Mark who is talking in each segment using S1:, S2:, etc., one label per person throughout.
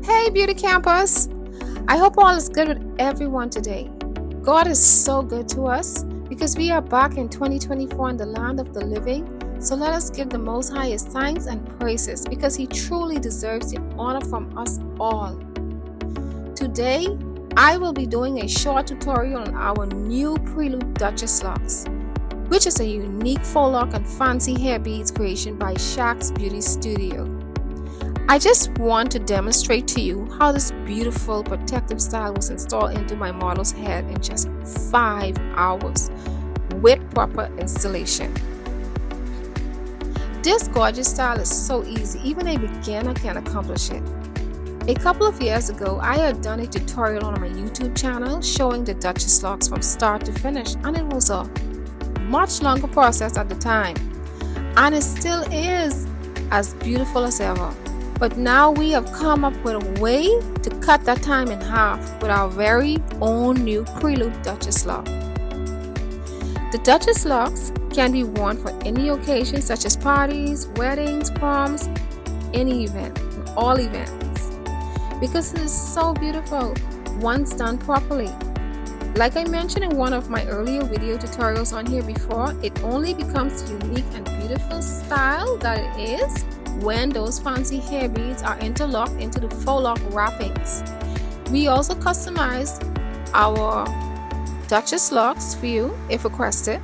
S1: Hey, Beauty Campers! I hope all is good with everyone today. God is so good to us because we are back in 2024 in the land of the living. So let us give the Most High His thanks and praises because He truly deserves the honor from us all. Today, I will be doing a short tutorial on our new Prelude Duchess Locs, which is a unique faux lock and fancy hair beads creation by Shaq's Beauty Studio. I just want to demonstrate to you how this beautiful protective style was installed into my model's head in just 5 hours with proper installation. This gorgeous style is so easy, even a beginner can accomplish it. A couple of years ago, I had done a tutorial on my YouTube channel showing the Duchess Locs from start to finish, and it was a much longer process at the time, and it still is as beautiful as ever. But now we have come up with a way to cut that time in half with our very own new Prelude Duchess Loc. The Duchess Locs can be worn for any occasion such as parties, weddings, proms, any event, all events, because it is so beautiful once done properly. Like I mentioned in one of my earlier video tutorials on here before, it only becomes the unique and beautiful style that it is when those fancy hair beads are interlocked into the faux lock wrappings. We also customized our Duchess Locs for you if requested.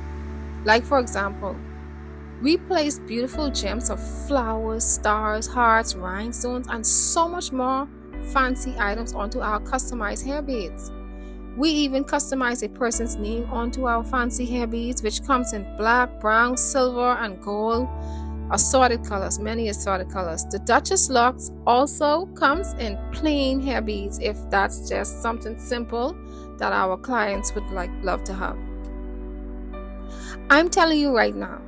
S1: Like for example, we placed beautiful gems of flowers, stars, hearts, rhinestones, and so much more fancy items onto our customized hair beads. We even customized a person's name onto our fancy hair beads, which comes in black, brown, silver, and gold. Assorted colors, many assorted colors. The Duchess Locs also comes in plain hair beads if that's just something simple that our clients would love to have. I'm telling you right now,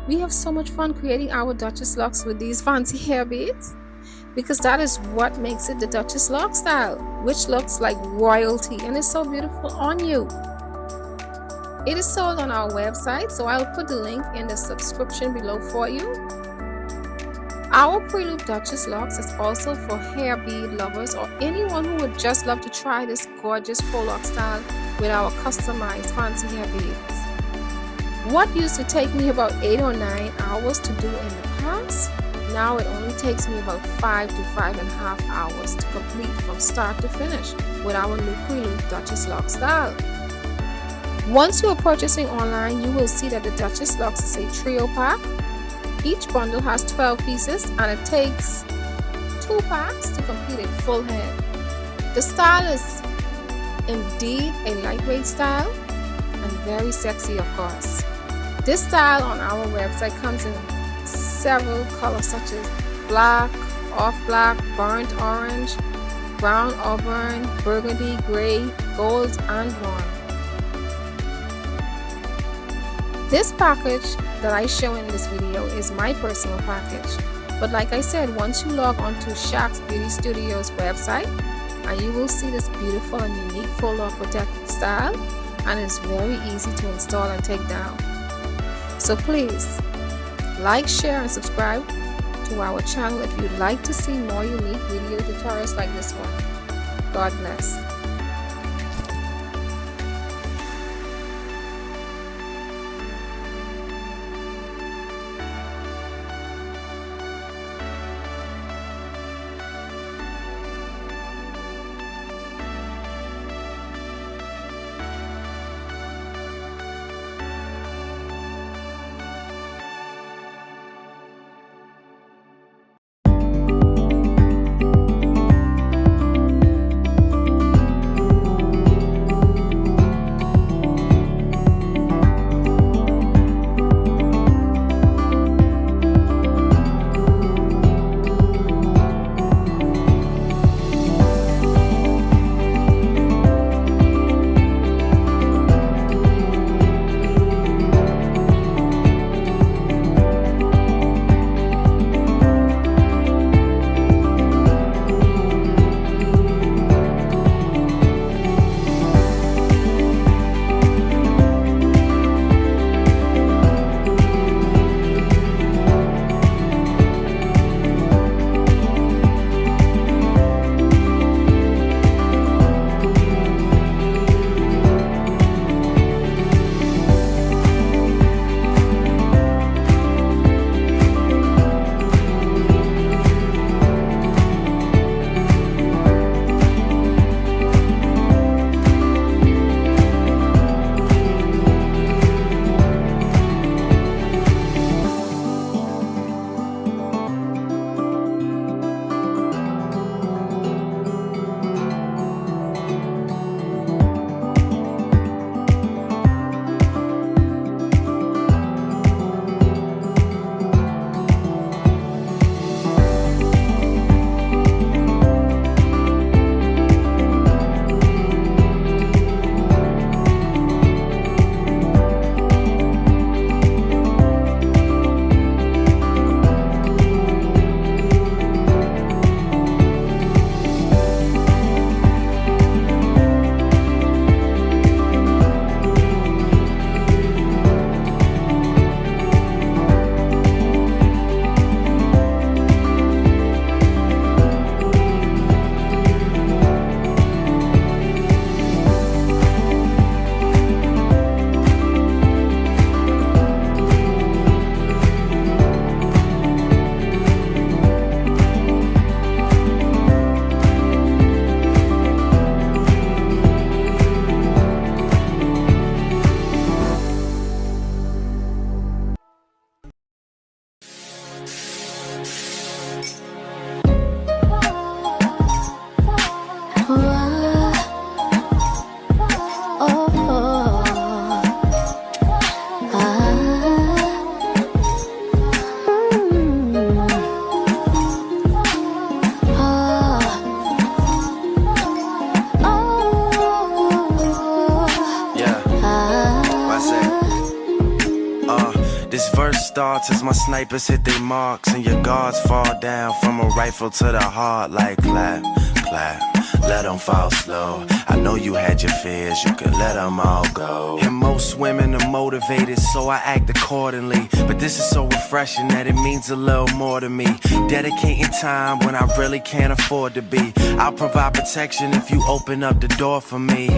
S1: we have so much fun creating our Duchess Locs with these fancy hair beads because that is what makes it the Duchess Loc style, which looks like royalty and is so beautiful on you. It is sold on our website, so I'll put the link in the subscription below for you. Our Prelude Duchess Locs is also for hair bead lovers or anyone who would just love to try this gorgeous faux lock style with our customized fancy hair beads. What used to take me about 8 or 9 hours to do in the past, now it only takes me about 5 to 5.5 hours to complete from start to finish with our new Prelude Duchess Loc style. Once you are purchasing online, you will see that the Duchess Locs is a trio pack. Each bundle has 12 pieces and it takes 2 packs to complete a full head. The style is indeed a lightweight style and very sexy, of course. This style on our website comes in several colors such as black, off black, burnt orange, brown auburn, burgundy, gray, gold, and blonde. This package that I show in this video is my personal package, but like I said, once you log on to Shaq's Beauty Studio's website, and you will see this beautiful and unique faux lock protective style, and it's very easy to install and take down. So please like, share, and subscribe to our channel if you'd like to see more unique video tutorials like this one. God bless.
S2: starts as my snipers hit their marks and your guards fall down from a rifle to the heart like clap, clap. Let them fall slow. I know you had your fears, you can let them all go. And most women are motivated, so I act accordingly. But this is so refreshing that it means a little more to me. Dedicating time when I really can't afford to be. I'll provide protection if you open up the door for me.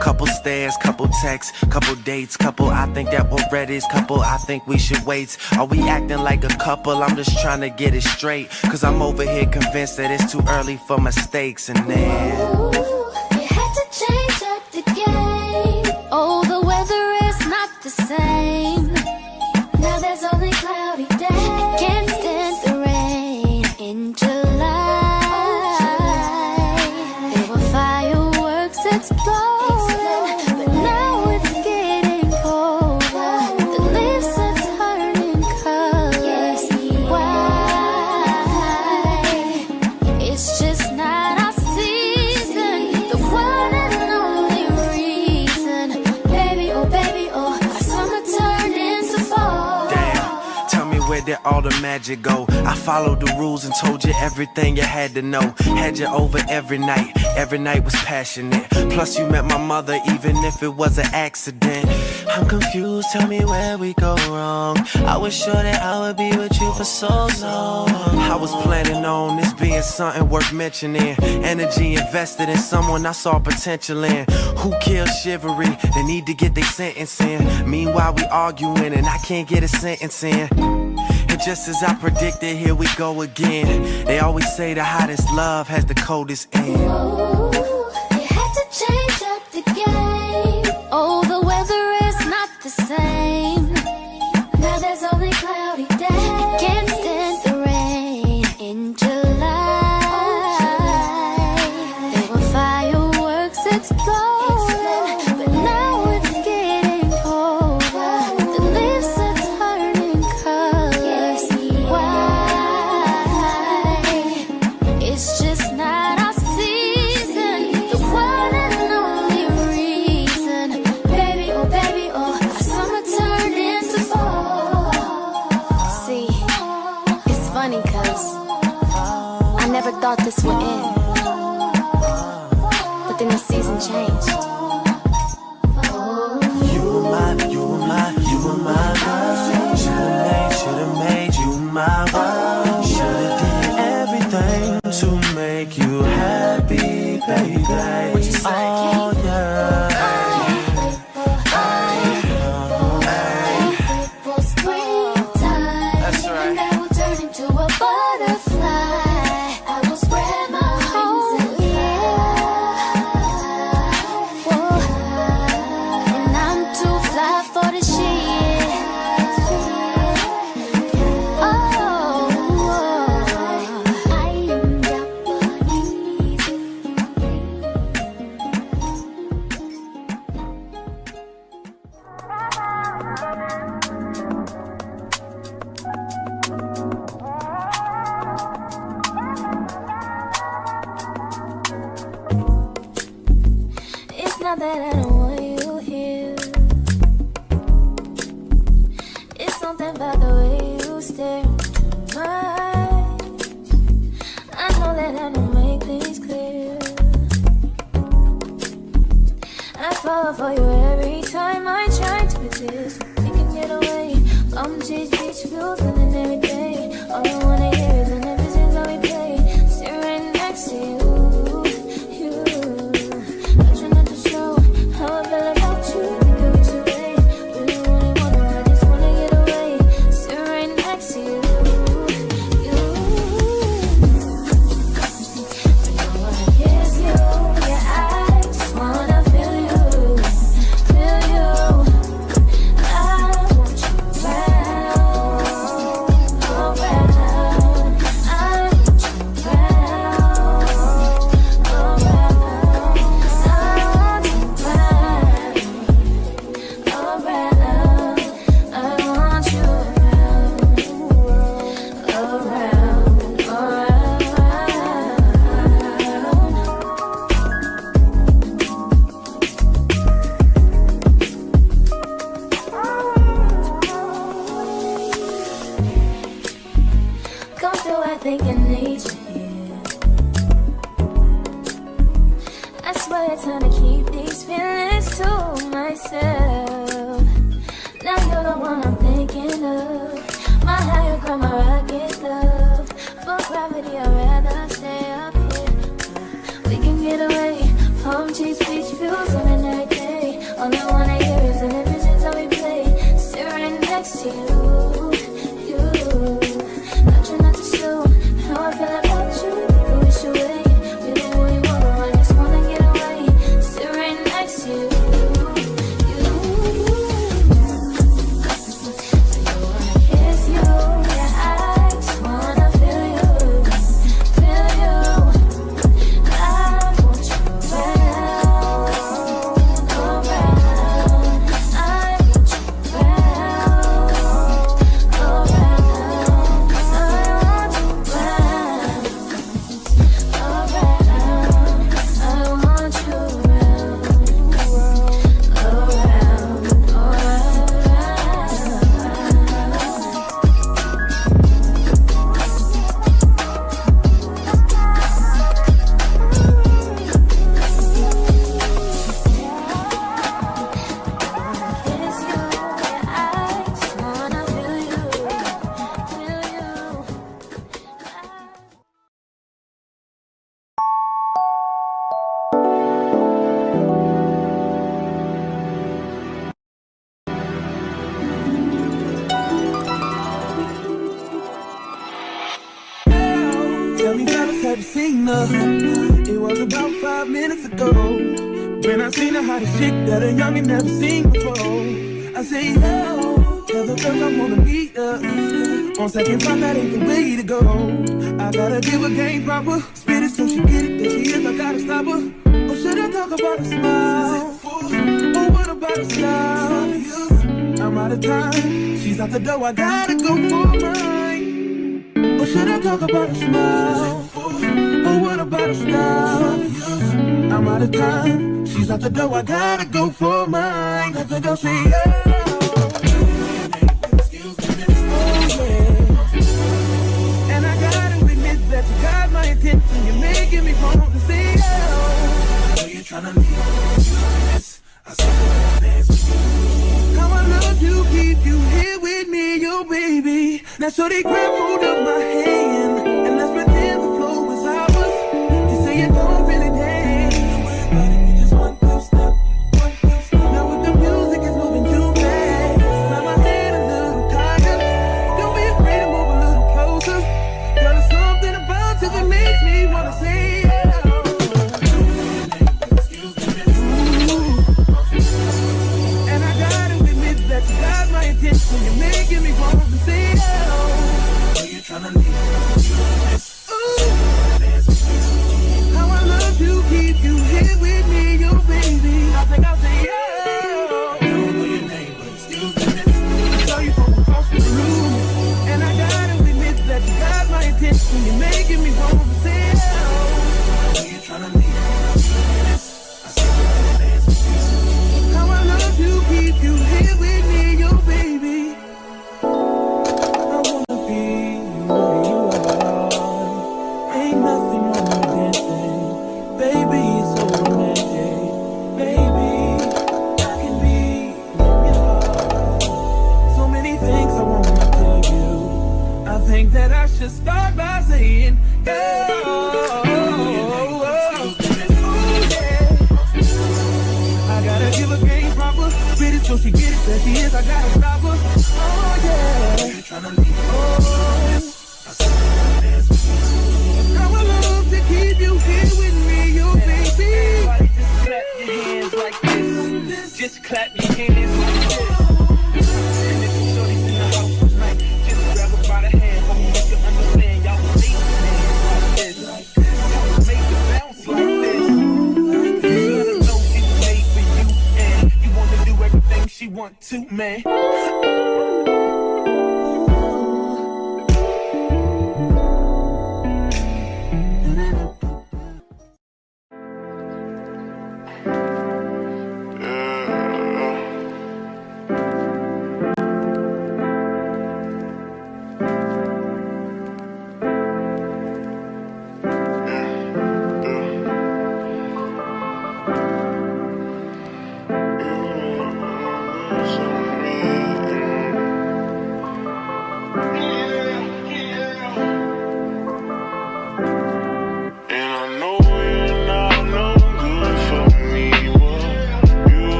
S2: Couple stares, couple texts, couple dates, couple I think that we're ready, couple I think we should wait. Are we acting like a couple? I'm just trying to get it straight. Cause I'm over here convinced that it's too early for mistakes. And then
S3: ooh, you had to change up the game. Oh, the weather is not the same. Now there's only cloudy days. I can't stand the rain in July. There were fireworks exploding, but now it's getting colder. The leaves are turning colors. Why? It's just not our season. The one and only reason. Baby, oh, our summer turned into fall.
S2: damn, tell me where did all the magic go? I followed the rules and told you everything you had to know. Had you over every night was passionate. Plus you met my mother even if it was an accident. I'm confused, tell me where we go wrong. I was sure that I would be with you for so long. I was planning on this being something worth mentioning. Energy invested in someone I saw potential in. Who killed chivalry? They need to get their sentence in. Meanwhile we arguing and I can't get a sentence in. And just as I predicted, here we go again. They always say the hottest love has the coldest end.
S3: Ooh, you had to change up the game. Oh, the weather is not the same. Now there's only cloudy days. I can't stand the rain in July. There were fireworks exploding, but now it's getting colder. The leaves are turning colors. Why? It's just not our season. The one and only reason. Baby, oh, our summer turned into fall. See, it's funny cause I never thought this would end. But then the season changed.
S2: You were my girl. Should've made you my wife. Should've did everything to make you happy, baby.
S3: What you say?
S2: Oh yeah. That's right.
S3: And I will turn into a butterfly. I will spread my wings and fly. And I'm too fly for the shit. Oh, I am Japanese. It's not that I don't want you here. It's something about the way you stare into my eyes. I know that I don't make things clear. I fall for you every time I try to resist. We can get away from chase beach views and then every day. All I wanna hear is an ever since I we play. Sit right next to you. I try not to show how boy, trying to keep these feelings to myself. Now you're the one I'm thinking of. My higher ground, my rocket love. For gravity, I'd rather stay up here. We can get away from cheap beach views on a night day. All I wanna hear is the visions that we play. Sit right next to you. Not trying not to show how I feel about you. You wish away. We don't want you over. I just wanna get away. Sit right next to you.
S4: Tell me, fellas, have you seen her? It was about 5 minutes ago when I seen the hottest chick that a youngin' never seen before. I say, yo, tell the girls I wanna meet her. On second thought, that ain't the way to go. I gotta give her game proper, spit it so she get it. There she is, I gotta stop her. Or should I talk about a smile? Or what about a style? I'm out of time, she's out the door, I gotta go for mine. Or should I talk about a smile? Or what about a style? I'm out of time, she's out the door, I gotta go for mine. Let the girl say, yeah. Excuse me, miss. Oh, yeah. And I gotta admit that you got my attention. You're making me want to say, oh. I know you're trying to leave. I saw the dance with you. How I love you, keep you here with me, yo, baby. Now, so they grab hold of my hand and let's pretend the flow was ours. You say you don't really dance. Don't worry about it, you just one two step, one two step. Now with the music is moving too fast, now my head a little tired. Don't be afraid to move a little closer. Girl, there's something about you that makes me wanna say, yeah. Excuse me, miss. And I gotta admit that you got my attention. You're making me want to say, oh. You're trying to leave. How I love you, keep you here with me, yo, baby. I think I'll say, yeah. I don't know your name, but excuse me, miss. I saw you from across the room. And I gotta admit that you got my attention. You're making me want to say, oh. You're trying to leave. How I love you, keep you here with me, yo, baby. I wanna be where you are. Ain't nothing wrong with dancing, baby. It's so romantic, baby. I can be in your heart. So many things I wanna tell you. I think that I should start by saying, yeah. I gotta give her game proper, spit it so she get it. There she is, I gotta stop her. Oh yeah. You tryna leave? Oh, I saw the dance with you. How I love to keep you here with me, you baby. Everybody just clap your hands like this. Just clap your hands like this. And if you shorties in the house tonight, just grab her by the hand. Hope you can understand. Y'all make it like this. Y'all make it bounce like this. She want to, man.